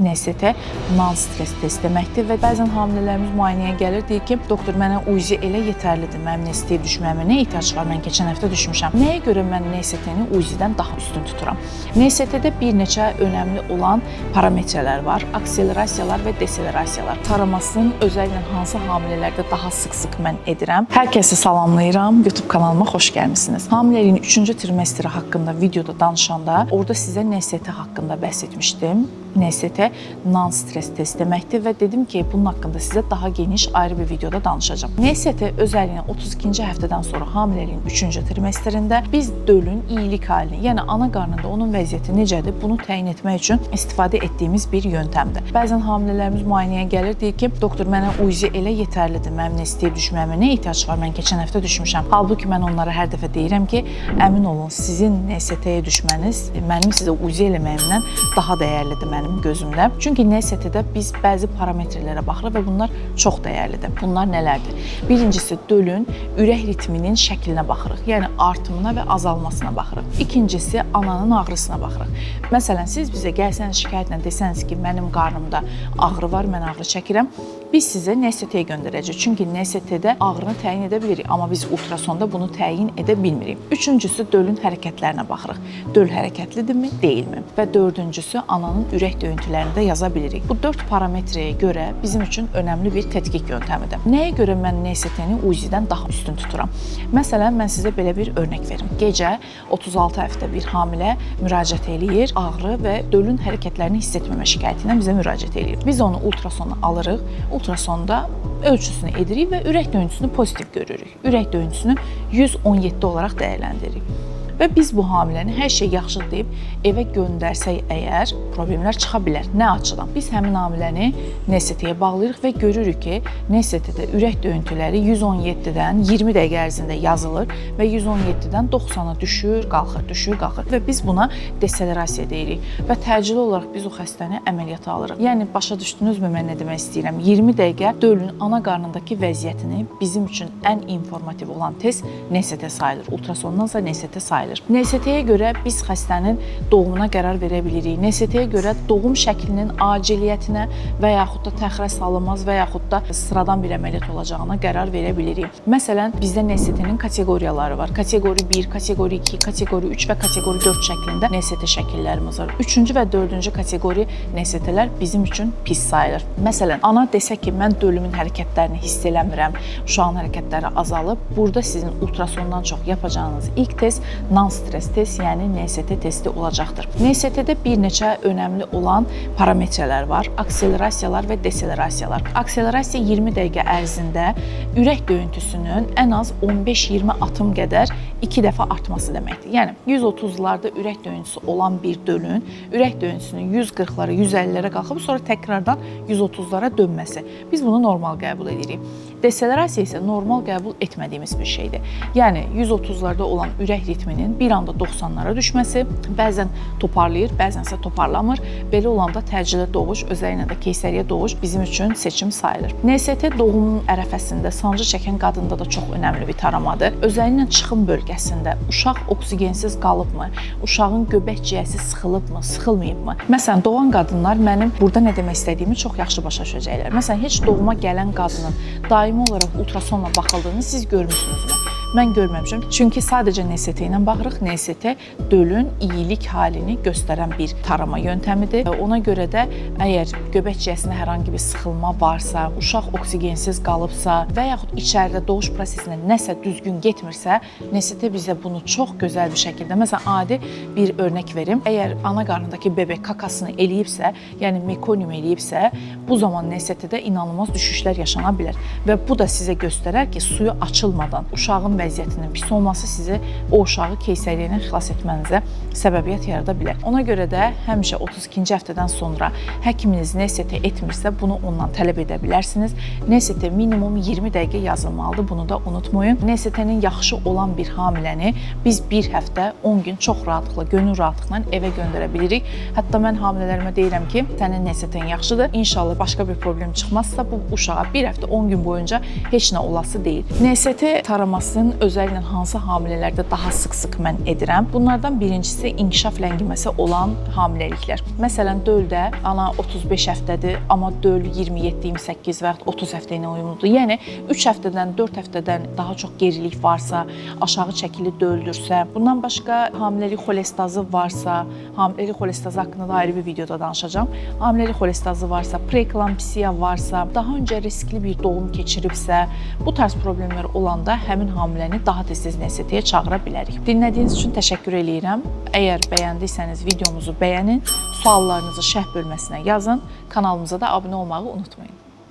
NST non-stress test deməkdir və bəzən hamilələrimiz müayinəyə gəlir, deyir ki, doktor, mənə UZI elə yetərlidir, mənim NST-yə düşməyimə nə ehtiyac var, mən keçən həftə düşmüşəm. Nəyə görə mən NST-ni UZI-dən daha üstün tuturam? NST-də bir neçə önəmli olan parametrlər var, akselerasiyalar və deselerasiyalar. Taramasının özəllə hansı hamilələrdə daha sıx-sıx mən edirəm? Hər kəsi salamlayıram, YouTube kanalıma xoş gəlmisiniz. Hamiləliyin 3-cü trimestri haqqında videoda danışanda, orada sizə NST haqqında bəhs etmişdim. NST non-stress test deməkdir və dedim ki, bunun haqqında sizə daha geniş ayrı bir videoda danışacağam. NST özəlliyin 32-ci həftədən sonra hamiləliyin 3-cü trimestrində biz dölün iyilik halini, yəni ana qarnında onun vəziyyəti necədir, bunu təyin etmək üçün istifadə etdiyimiz bir yöntəmdir. Bəzən hamilələrimiz müayinəyə gəlir, deyir ki, doktor, mənə UZI elə yetərlidir, mənim NST-yə düşməyimə nə ehtiyac var, mən keçən həftə düşmüşəm. Halbuki mən onlara hər dəfə deyirəm ki, əmin olun, sizin NST-yə düşməniz mənim sizə UZI eləməyimdən daha dəyərlidir mənim gözümdə. Çünki NST-də biz bəzi parametrlərə baxırıq və bunlar çox dəyərlidir. Bunlar nələrdir? Birincisi, dölün ürək ritminin şəklinə baxırıq, yəni artımına və azalmasına baxırıq. İkincisi, ananın ağrısına baxırıq. Məsələn, siz bizə gəlsəniz şikayətlə desəniz ki, mənim qarnımda ağrı var, mən ağrı çəkirəm, biz sizə NST-yə göndərəcəyik. Çünki NST-də ağrını təyin edə bilirik, amma biz ultrasonda bunu təyin edə bilmirik. Üçüncüsü, dölün hərəkətlərinə baxırıq. Döl hərəkətlidirmi, deyilmi? Və dördüncüsü, ananın ürək döyüntülərini də yaza bilirik. Bu 4 parametrəyə görə bizim üçün önəmli bir tədqiq yöntəmidir. Nəyə görə mən NST-ni UZI-dən daha üstün tuturam? Məsələn, mən sizə belə bir örnək verim. Gecə 36 həftə bir hamilə müraciət eləyir, ağrı və dölün hərəkətlərini hiss etməmə şikayəti ilə bizə müraciət eləyir. Biz onu ultrasona alırıq, ultrasonda ölçüsünü edirik və ürək döyüntüsünü pozitiv görürük. Ürək döyüntüsünü 117 olaraq dəyərləndiririk. Və biz bu hamiləni hər şey yaxşı deyib evə göndərsək əgər, problemlər çıxa bilər. Nə açıdan? Biz həmin hamiləni NST-yə bağlayırıq və görürük ki, NST-də ürək döyüntüləri 117-dən 20 dəqiqə ərzində yazılır və 117-dən 90-a düşür, qalxır. Və biz buna deselerasiya deyirik və təcili olaraq biz o xəstəni əməliyyata alırıq. Yəni, başa düşdünüzmü mən nə demək istəyirəm? 20 dəqiqə dölün ana qarnındakı vəziyyətini bizim üçün ən informativ olan test NST sayılır. Ultrasondansa NST sayılır. NST-yə görə biz xəstənin doğumuna qərar verə bilirik. NST-yə görə doğum şəklinin aciliyyətinə və yaxud da təxirə salınmaz və yaxud da sıradan bir əməliyyat olacağına qərar verə bilirik. Məsələn, bizdə NST-nin kateqoriyaları var. Kateqori 1, kateqori 2, kateqori 3 və kateqori 4 şəklində NST şəkillərimiz var. 3-cü və 4-cü kateqori NST-lər bizim üçün pis sayılır. Məsələn, ana desə ki, mən dölümün hərəkətlərini hiss eləmirəm, uşağın hərəkətləri azalıb, burada sizin ultrasondan çox yapacağınız ilk test non-stress test, yəni NST testi olacaqdır. NST-də bir neçə önəmli olan parametrlər var, akselerasiyalar və deselerasiyalar. Akselerasiya 20 dəqiqə ərzində ürək döyüntüsünün ən az 15-20 atım qədər 2 dəfə artması deməkdir. Yəni, 130-larda ürək döyüntüsü olan bir dölün ürək döyüntüsünün 140-lara, 150-lərə qalxıb, sonra təkrardan 130-lara dönməsi. Biz bunu normal qəbul edirik. Deselerasiya isə normal qəbul etmədiyimiz bir şeydir. Yəni, 130-larda olan ürək ritminin bir anda 90-lara düşməsi, bəzən toparlayır, bəzənsə toparlamır. Belə olanda təcili doğuş, özəllə də keysəriyyə doğuş bizim üçün seçim sayılır. NST doğumun ərəfəsində sancı çəkən qadında da çox önəmli bir taramadır. Özəllə çıxım bölgəsində uşaq oksigensiz qalıbmı, uşağın göbək ciyəsi sıxılıbmı, sıxılmayıbmı? Məsələn, doğan qadınlar mənim burada nə demək istədiyimi çox yaxşı başa düşəcəklər. Məsələn, heç doğuma gələn qadının daimi olaraq ultrasonla baxıldığını siz görmüsünüzmü? Mən görməmişəm. Çünki sadəcə NST ilə baxırıq. NST dölün iyilik halini göstərən bir tarama yöntəmidir. Ona görə də əgər göbək ciyəsində hər hansı bir sıxılma varsa, uşaq oksigensiz qalıbsa və yaxud içəridə doğuş prosesində nəsə düzgün getmirsə, NST bizə bunu çox gözəl bir şəkildə, məsələn, adi bir örnək verim. Əgər ana qarnındakı bebək kakasını eləyibsə, yəni mekonium eləyibsə, bu zaman NST-də inanılmaz düşüşlər yaşana bilər. Və bu da sizə göstərər ki, suyu açılmadan uşağın vəziyyətinin pis olması sizi o uşağı keysəriyyədən xilas etmənizə səbəbiyyət yarada bilər. Ona görə də həmişə 32-ci həftədən sonra həkiminiz NST etmirsə, bunu ondan tələb edə bilərsiniz. NST minimum 20 dəqiqə yazılmalıdır, bunu da unutmayın. NST-nin yaxşı olan bir hamiləni biz bir həftə, 10 gün çox rahatlıqla, gönül rahatlıqla evə göndərə bilirik. Hətta mən hamilələrimə deyirəm ki, sənin NST-in yaxşıdır. İnşallah başqa bir problem çıxmazsa bu uşağa bir həftə, 10 gün boyunca heç nə olası deyil. NST taramasının testini özəllə hansı hamilələrdə daha sıx-sıx mən edirəm? Bunlardan birincisi inkişaf ləngiməsi olan hamiləliklər. Məsələn, döldə ana 35 həftədir, amma döl 27-28 və ya 30 həftə ilə uyumludur. Yəni 3 həftədən, 4 həftədən daha çox gerilik varsa, aşağı çəkili döldürsə, bundan başqa hamiləlik xolestazı varsa, hamiləlik xolestazı haqqında da ayrı bir videoda danışacağam. Hamiləlik xolestazı varsa, preeklamsiya varsa, daha öncə riskli bir doğum keçiribsə, bu tarz problemlər olanda həmin hamiləni daha tez-tez NST-yə çağıra bilərik. Dinlədiyiniz üçün təşəkkür eləyirəm. Əgər bəyəndiysəniz videomuzu bəyənin, suallarınızı şərh bölməsinə yazın, kanalımıza da abunə olmağı unutmayın.